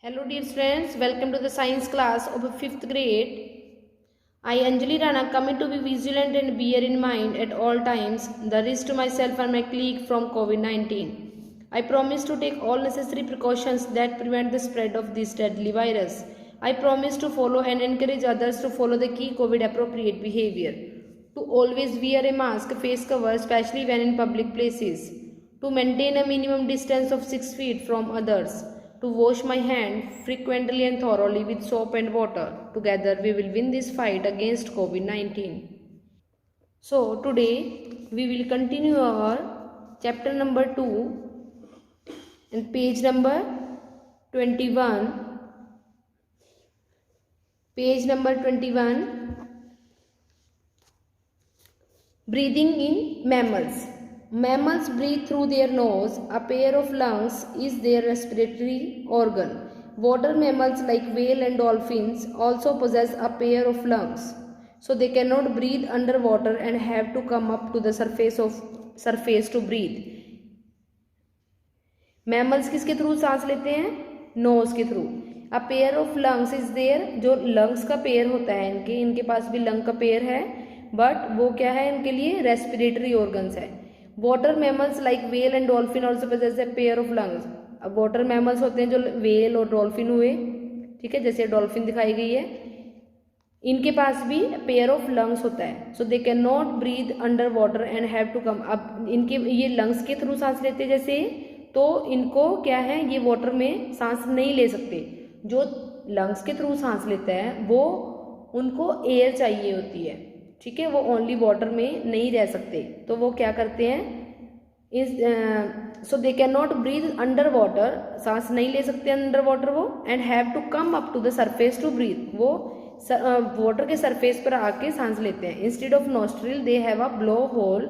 Hello dear friends, welcome to the science class of 5th grade. I Anjali Rana commit to be vigilant and bear in mind at all times the risk to myself and my colleague from COVID-19. I promise to take all necessary precautions that prevent the spread of this deadly virus. I promise to follow and encourage others to follow the key COVID appropriate behavior. To always wear a mask, face cover, especially when in public places. To maintain a minimum distance of 6 feet from others. To wash my hand frequently and thoroughly with soap and water. Together we will win this fight against COVID-19. So today we will continue our chapter number 2 and page number 21. Page number 21. Breathing in mammals. Mammals breathe through their nose. A pair of lungs is their respiratory organ. Water mammals like whale and dolphins also possess a pair of lungs. So they cannot breathe underwater and have to come up to the surface to breathe. Mammals किसके through सांस लेते हैं? Knows के through. A pair of lungs is there. जो lungs का pair होता है इनके पास भी लंग का पेयर है, बट वो क्या है इनके लिए? रेस्पिरेटरी ऑर्गन्स है. Water mammals like whale and dolphin also possess a pair of lungs. अब वाटर मैमल्स होते हैं जो वेल और डॉल्फिन हुए, ठीक है, जैसे डॉल्फिन दिखाई गई है, इनके पास भी पेयर ऑफ लंग्स होता है. So they can not breathe under water and have to come. अब इनके ये लंग्स के थ्रू सांस लेते जैसे, तो इनको क्या है, ये वाटर में सांस नहीं ले सकते. जो लंग्स के थ्रू सांस लेता है वो उनको एयर चाहिए होती है, ठीक है, वो ओनली वाटर में नहीं रह सकते. तो वो क्या करते हैं, so they can not breathe under water, सांस नहीं ले सकते अंडर वाटर वो, and have to come up to the surface to breathe. वो वाटर के सरफेस पर आके सांस लेते हैं. Instead of nostril they have a blow hole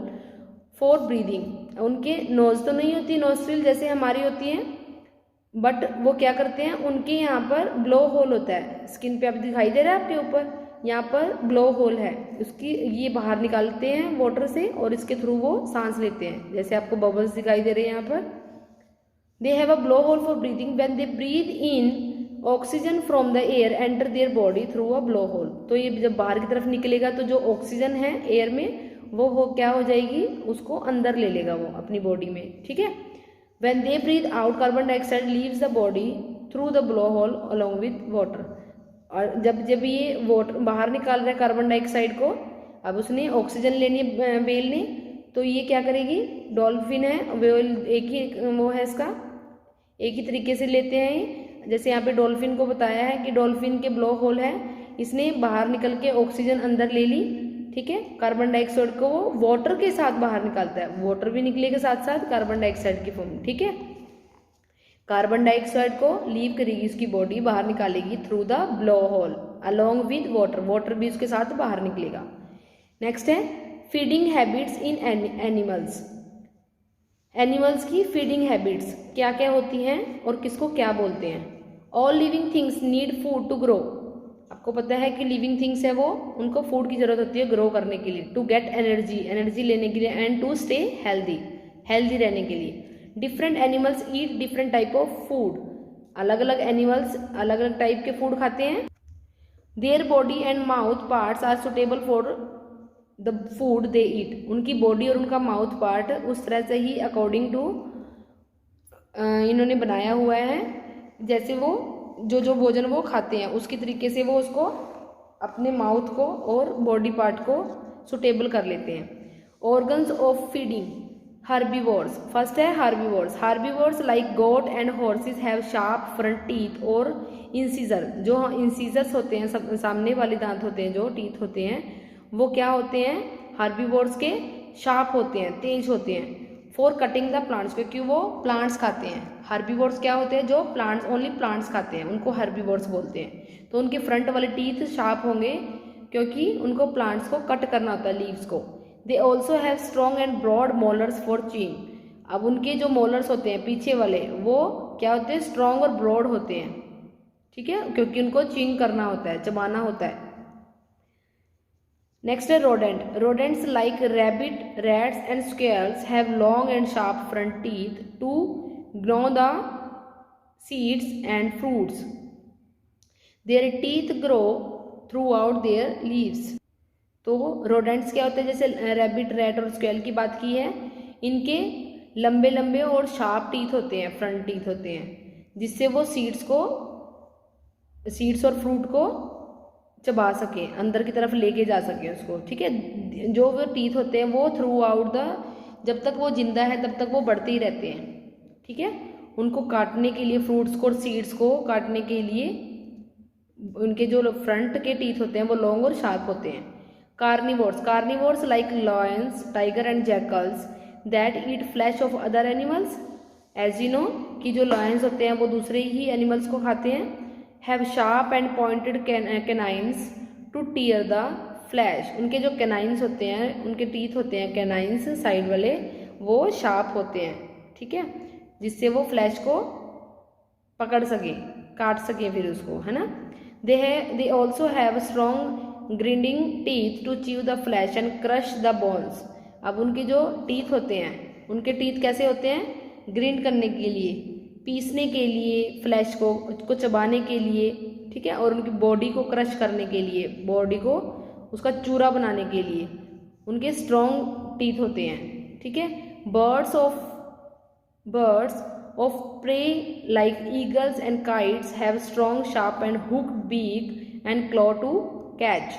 for breathing. उनके नोज तो नहीं होती नोस्ट्रिल जैसे हमारी होती हैं, बट वो क्या करते हैं, उनके यहाँ पर ब्लो होल होता है. स्किन पे अब दिखाई दे रहा है आपके ऊपर, यहाँ पर ब्लो होल है, उसकी ये बाहर निकालते हैं वाटर से और इसके थ्रू वो सांस लेते हैं. जैसे आपको बबल्स दिखाई दे रहे हैं यहाँ पर. They have a blow hole for breathing. When they breathe in oxygen from the air enter their body through a blow hole. तो ये जब बाहर की तरफ निकलेगा तो जो ऑक्सीजन है एयर में वो क्या हो जाएगी, उसको अंदर ले लेगा वो अपनी बॉडी में, ठीक है. When they breathe out carbon dioxide leaves the body through the blow hole along with water. और जब ये वाटर बाहर निकाल रहा है कार्बन डाइऑक्साइड को, अब उसने ऑक्सीजन लेनी है व्हेल ने, तो ये क्या करेगी, डॉल्फिन है व्हेल एक ही वो है, इसका एक ही तरीके से लेते हैं. जैसे यहाँ पे डॉल्फिन को बताया है कि डॉल्फिन के ब्लो होल है, इसने बाहर निकल के ऑक्सीजन अंदर ले ली, ठीक है. कार्बन डाइऑक्साइड को वो वाटर के साथ बाहर निकालता है, वाटर भी निकलेगा साथ साथ कार्बन डाइऑक्साइड की फॉर्म, ठीक है. कार्बन डाइऑक्साइड को लीव करेगी उसकी बॉडी, बाहर निकालेगी through the blow hole along with water. Water भी उसके साथ बाहर निकलेगा. नेक्स्ट है feeding habits in animals. Animals की फीडिंग हैबिट्स क्या क्या होती हैं और किसको क्या बोलते हैं. All living things need food to grow. आपको पता है कि लिविंग थिंग्स है वो, उनको फूड की जरूरत होती है ग्रो करने के लिए, टू गेट एनर्जी लेने के लिए, एंड टू स्टे हेल्दी रहने के लिए. Different animals eat different type of food. अलग अलग एनिमल्स अलग अलग टाइप के फूड खाते हैं. Their body and mouth parts are suitable for the food they eat. उनकी बॉडी और उनका माउथ पार्ट उस तरह से ही अकॉर्डिंग टू इन्होंने बनाया हुआ है, जैसे वो जो भोजन वो खाते हैं उसकी तरीके से वो उसको अपने माउथ को और बॉडी पार्ट को सुटेबल कर लेते हैं. Organs of feeding. Herbivores. First है herbivores. Herbivores like goat and horses have sharp front teeth और इंसीजर. जो इंसीजर्स होते हैं, सामने वाले दांत होते हैं, जो टीथ होते हैं, वो क्या होते हैं, हर्बीवोर्स के शार्प होते हैं, तेज होते हैं. फॉर कटिंग द प्लांट्स, क्योंकि वो प्लांट्स खाते हैं. हर्बीवोर्स क्या होते हैं, जो प्लांट्स ओनली प्लांट्स खाते हैं, उनको हर्बीवोर्स बोलते हैं. तो उनके फ्रंट वाले टीथ शार्प होंगे क्योंकि उनको प्लांट्स को कट करना होता है, लीव्स को. They also have strong and broad molars for chewing. अब उनके जो मोलर्स होते हैं पीछे वाले, वो क्या होते हैं, स्ट्रॉन्ग और ब्रॉड होते हैं, ठीक है, क्योंकि उनको च्यूइंग करना होता है, चबाना होता है. नेक्स्ट है rodent. Rodents like rabbit, rats and squirrels have long and sharp front teeth to gnaw the seeds and fruits. Their teeth grow throughout their leaves. तो रोडेंट्स क्या होते हैं, जैसे रैबिट, रैट और स्क्वेल की बात की है, इनके लंबे लंबे और शार्प टीथ होते हैं, फ्रंट टीथ होते हैं, जिससे वो सीड्स और फ्रूट को चबा सके, अंदर की तरफ लेके जा सके उसको, ठीक है। जो वो टीथ होते हैं वो थ्रू आउट द, जब तक वो जिंदा है तब तक वो बढ़ते ही रहते हैं, ठीक है। उनको काटने के लिए, फ्रूट्स को और सीड्स को काटने के लिए उनके जो फ्रंट के टीथ होते हैं वो लॉन्ग और शार्प होते हैं। Carnivores like lions, tiger and jackals that eat flesh of other animals. As you know कि जो लायंस होते हैं वो दूसरे ही एनिमल्स को खाते हैं। Have sharp and pointed canines to tear the flesh. उनके जो कैनाइन्स होते हैं, उनके टीथ होते हैं कैनाइन्स साइड वाले, वो शार्प होते हैं, ठीक है, जिससे वो फ्लैश को पकड़ सके, काट सके फिर उसको, है ना। They also have strong grinding teeth to chew the flesh and crush the bones. अब उनके जो टीथ होते हैं, उनके टीथ कैसे होते हैं, ग्रिंड करने के लिए, पीसने के लिए, फ्लैश को चबाने के लिए, ठीक है, और उनकी बॉडी को क्रश करने के लिए, बॉडी को उसका चूरा बनाने के लिए उनके स्ट्रॉन्ग टीथ होते हैं, ठीक है। Birds of prey like eagles and kites have strong sharp and hooked beak and claw to catch.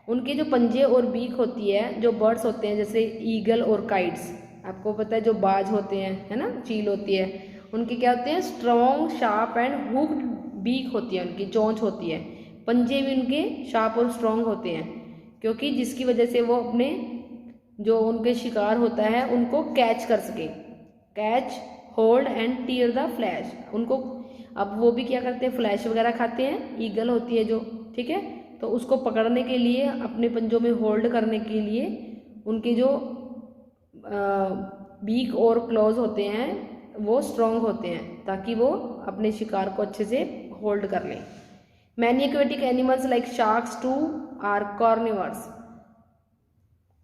उनके जो पंजे और बीक होती है, जो बर्ड्स होते हैं जैसे ईगल और काइट्स, आपको पता है जो बाज होते हैं, है ना, चील होती है, उनके क्या होते हैं, strong sharp and hooked beak होती है, उनकी चोंच होती है, पंजे भी उनके शार्प और स्ट्रॉन्ग होते हैं, क्योंकि जिसकी वजह से वो अपने जो उनके शिकार होता है उनको कैच कर सके, catch, hold and tear the flash. उनको अब वो भी क्या करते हैं, फ्लैश वगैरह खाते हैं, ईगल होती है जो, ठीक है, तो उसको पकड़ने के लिए, अपने पंजों में होल्ड करने के लिए उनके जो बीक और क्लॉज होते हैं वो स्ट्रॉन्ग होते हैं, ताकि वो अपने शिकार को अच्छे से होल्ड कर लें। Many aquatic animals like sharks too are carnivores.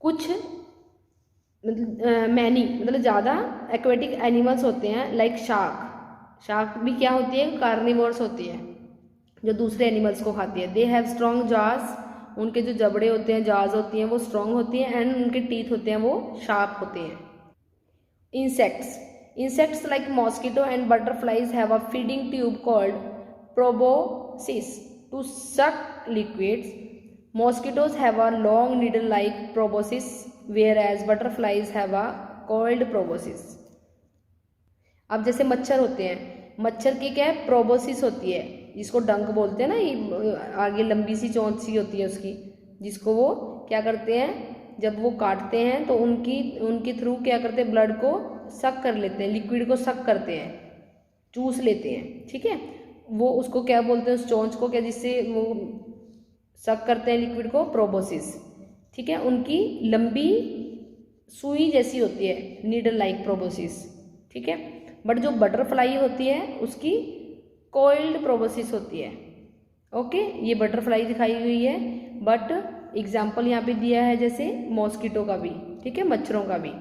कुछ मैनी मतलब ज़्यादा एक्वेटिक एनिमल्स होते हैं, लाइक शार्क भी क्या होती है, कार्निवर्स होती है, जो दूसरे एनिमल्स को खाती है। दे हैव स्ट्रॉन्ग जाज, उनके जो जबड़े होते हैं, जाज होती हैं, वो स्ट्रॉन्ग होती हैं, एंड उनके टीथ होते हैं वो शार्प होते हैं। Insects like mosquito and butterflies have a feeding tube called proboscis to suck liquids. Mosquitoes have a long needle-like proboscis, whereas butterflies have a coiled proboscis. अब जैसे मच्छर होते हैं, मच्छर की क्या है, प्रोबोसिस होती है, जिसको डंक बोलते हैं ना, ये आगे लंबी सी चोंच सी होती है उसकी, जिसको वो क्या करते हैं, जब वो काटते हैं तो उनके थ्रू क्या करते हैं, ब्लड को सक कर लेते हैं, लिक्विड को सक करते हैं, चूस लेते हैं, ठीक है। वो उसको क्या बोलते हैं, उस चोंच को क्या, जिससे वो सक करते हैं लिक्विड को, प्रोबोसिस, ठीक है। उनकी लंबी सुई जैसी होती है, नीडल लाइक प्रोबोसिस, ठीक है। बट जो बटरफ्लाई होती है उसकी कॉइल्ड प्रोबोसिस होती है, ओके। ये बटरफ्लाई दिखाई हुई है, बट एग्जाम्पल यहाँ पे दिया है जैसे मॉस्किटो का भी, ठीक है, मच्छरों का भी।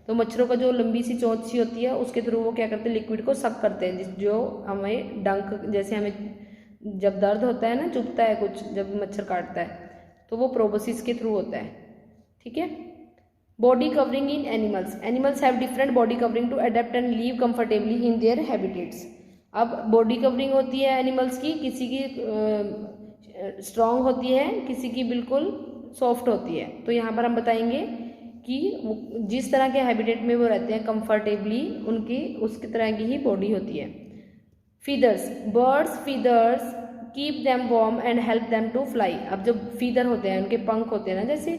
तो मच्छरों का जो लंबी सी चोंच सी होती है उसके थ्रू वो क्या करते हैं, लिक्विड को सक करते हैं, जो हमें डंक, जैसे हमें जब दर्द होता है ना, चुभता है कुछ जब मच्छर काटता है, तो वो प्रोबोसिस के थ्रू होता है, ठीक है। Body covering in animals have different body covering to adapt and live comfortably in their habitats. अब बॉडी कवरिंग होती है एनिमल्स की, किसी की स्ट्रॉन्ग होती है, किसी की बिल्कुल सॉफ्ट होती है। तो यहाँ पर हम बताएंगे कि जिस तरह के हैबिटेट में वो रहते हैं कंफर्टेबली, उनकी उसकी तरह की ही बॉडी होती है। Feathers, birds feathers keep them warm and help them to fly. अब जो फीदर होते हैं, उनके पंख होते हैं ना जैसे,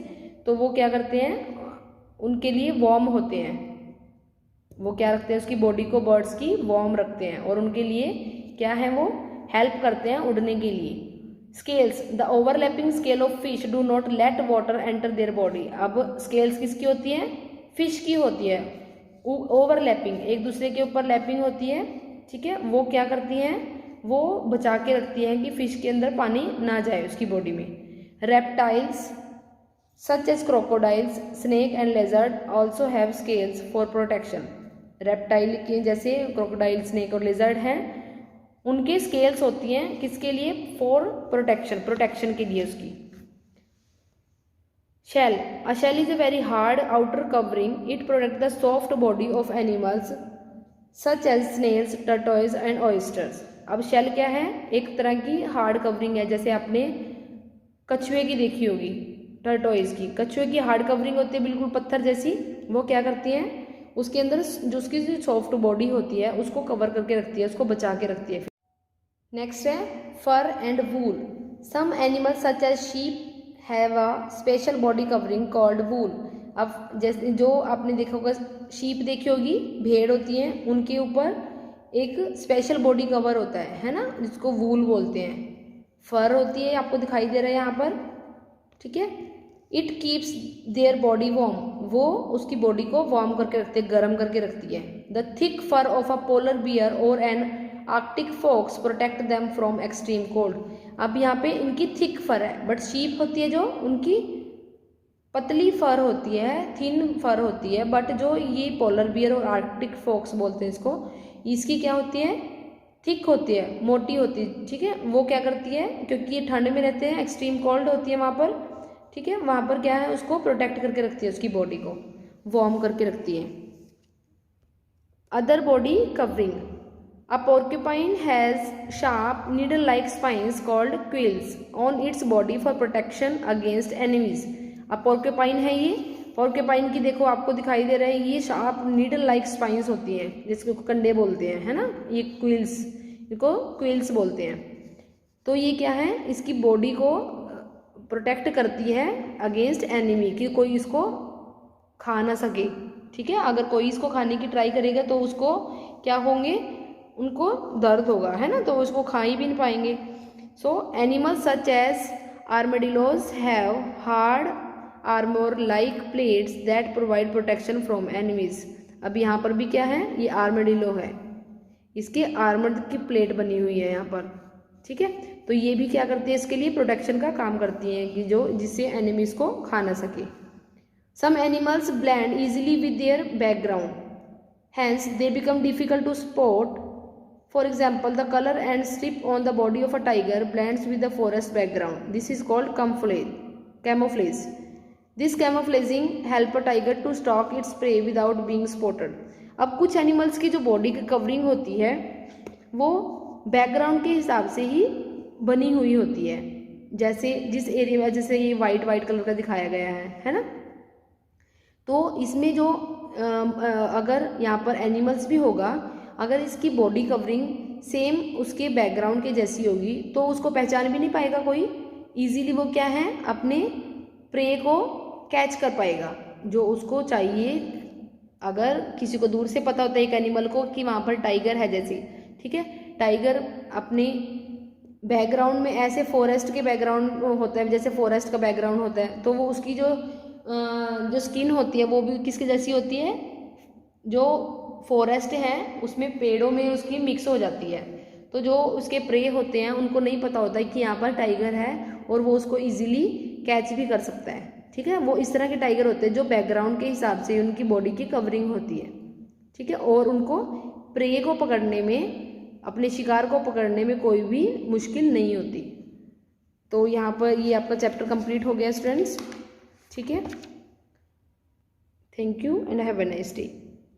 तो वो क्या करते हैं, उनके लिए वार्म होते हैं, वो क्या रखते हैं, उसकी बॉडी को बर्ड्स की वार्म रखते हैं, और उनके लिए क्या है, वो हेल्प करते हैं उड़ने के लिए। Scales, the overlapping scale of fish do not let water enter their body. अब स्केल्स किसकी होती है, फिश की होती है, ओवरलैपिंग, एक दूसरे के ऊपर लैपिंग होती है, ठीक है। वो क्या करती हैं, वो बचा के रखती हैं कि फिश के अंदर पानी ना जाए उसकी बॉडी में। Reptiles such as crocodiles, snake and lizard also have scales for protection. Reptile के जैसे क्रोकोडाइल, स्नेक और लेजर्ड हैं, उनके स्केल्स होती हैं किसके लिए? फॉर प्रोटेक्शन के लिए उसकी। Shell, a shell is a very hard outer covering, it protect the soft body of animals such as snails, tortoise and oysters. अब शेल क्या है? एक तरह की हार्ड कवरिंग है, जैसे आपने कछुए की देखी होगी, टर्टोइज की। कछुए की हार्ड कवरिंग होती है बिल्कुल पत्थर जैसी, वो क्या करती है? उसके अंदर जो उसकी सॉफ्ट बॉडी होती है उसको कवर करके रखती है, उसको बचा के रखती है। नेक्स्ट है fur and wool. Some animals such as sheep have a special body covering called wool. अब जैसे जो आपने देखा होगा, शीप देखी होगी, भेड़ होती हैं, उनके ऊपर एक स्पेशल बॉडी कवर होता है ना, जिसको वूल बोलते हैं। फर होती है, आपको दिखाई दे रहा है यहाँ पर, ठीक है। It keeps their body warm, वो उसकी बॉडी को वार्म करके रखती है, गर्म करके रखती है। The thick fur of a polar bear और an arctic fox protect them from extreme cold. अब यहाँ पे इनकी थिक फर है, बट शीप होती है जो, उनकी पतली फर होती है, थिन फर होती है। बट जो ये पोलर बियर और आर्कटिक फॉक्स बोलते हैं इसको, इसकी क्या होती है? थिक होती है, मोटी होती है, ठीक है। वो क्या करती है, क्योंकि ये ठंड में रहते हैं, एक्सट्रीम कोल्ड होती है वहाँ पर, ठीक है, वहाँ पर क्या है, उसको प्रोटेक्ट करके रखती है, उसकी बॉडी को वार्म करके रखती है। Other body covering, a porcupine has sharp needle like spines called quills on its body for protection against enemies. अब पोर्क्यूपाइन है ये, पोर्क्यूपाइन की देखो आपको दिखाई दे रहा है, ये शार्प नीडल लाइक स्पाइन्स होती हैं, जिसको कंडे बोलते हैं, है ना, ये क्विल्स, इनको क्विल्स बोलते हैं। तो ये क्या है, इसकी बॉडी को प्रोटेक्ट करती है अगेंस्ट एनिमी, कि कोई इसको खा ना सके, ठीक है। अगर कोई इसको खाने की ट्राई करेगा तो उसको क्या होंगे, उनको दर्द होगा, है ना, तो उसको खा ही भी नहीं पाएंगे। So animals such as armadillos have hard armour like plates that provide protection from enemies. अब यहाँ पर भी क्या है, ये आर्मेडिलो है, इसके आर्मर की प्लेट बनी हुई है यहाँ पर, ठीक है। तो ये भी क्या करती है, इसके लिए प्रोटेक्शन का काम करती हैं, कि जो जिससे एनिमीज को खा ना सके। Some animals blend easily with their background, hence they become difficult to spot. For example, the color and strip on the body of a tiger blends with the forest background. This is called camouflage. This camouflaging help a tiger to stalk its prey without being spotted. अब कुछ animals की जो body की covering होती है वो background के हिसाब से ही बनी हुई होती है, जैसे जिस एरिया में, जैसे ये वाइट कलर का दिखाया गया है ना। तो इसमें जो अगर यहाँ पर एनिमल्स भी होगा, अगर इसकी बॉडी कवरिंग सेम उसके बैकग्राउंड के जैसी होगी तो उसको पहचान भी नहीं पाएगा कोई, इजीली वो क्या है, अपने प्रे को कैच कर पाएगा जो उसको चाहिए। अगर किसी को दूर से पता होता है एक एनिमल को कि वहाँ पर टाइगर है जैसे, ठीक है, टाइगर अपने बैकग्राउंड में ऐसे फॉरेस्ट के बैकग्राउंड होता है, जैसे फॉरेस्ट का बैकग्राउंड होता है, तो वो उसकी जो स्किन होती है वो भी किसकी जैसी होती है, जो फॉरेस्ट है उसमें पेड़ों में उसकी मिक्स हो जाती है। तो जो उसके प्रे होते हैं उनको नहीं पता होता है कि यहाँ पर टाइगर है, और वो उसको इजीली कैच भी कर सकता है, ठीक है। वो इस तरह के टाइगर होते हैं जो बैकग्राउंड के हिसाब से उनकी बॉडी की कवरिंग होती है, ठीक है, और उनको प्रे को पकड़ने में, अपने शिकार को पकड़ने में कोई भी मुश्किल नहीं होती। तो यहाँ पर ये आपका चैप्टर कंप्लीट हो गया स्टूडेंट्स, ठीक है। Thank you and have a nice day.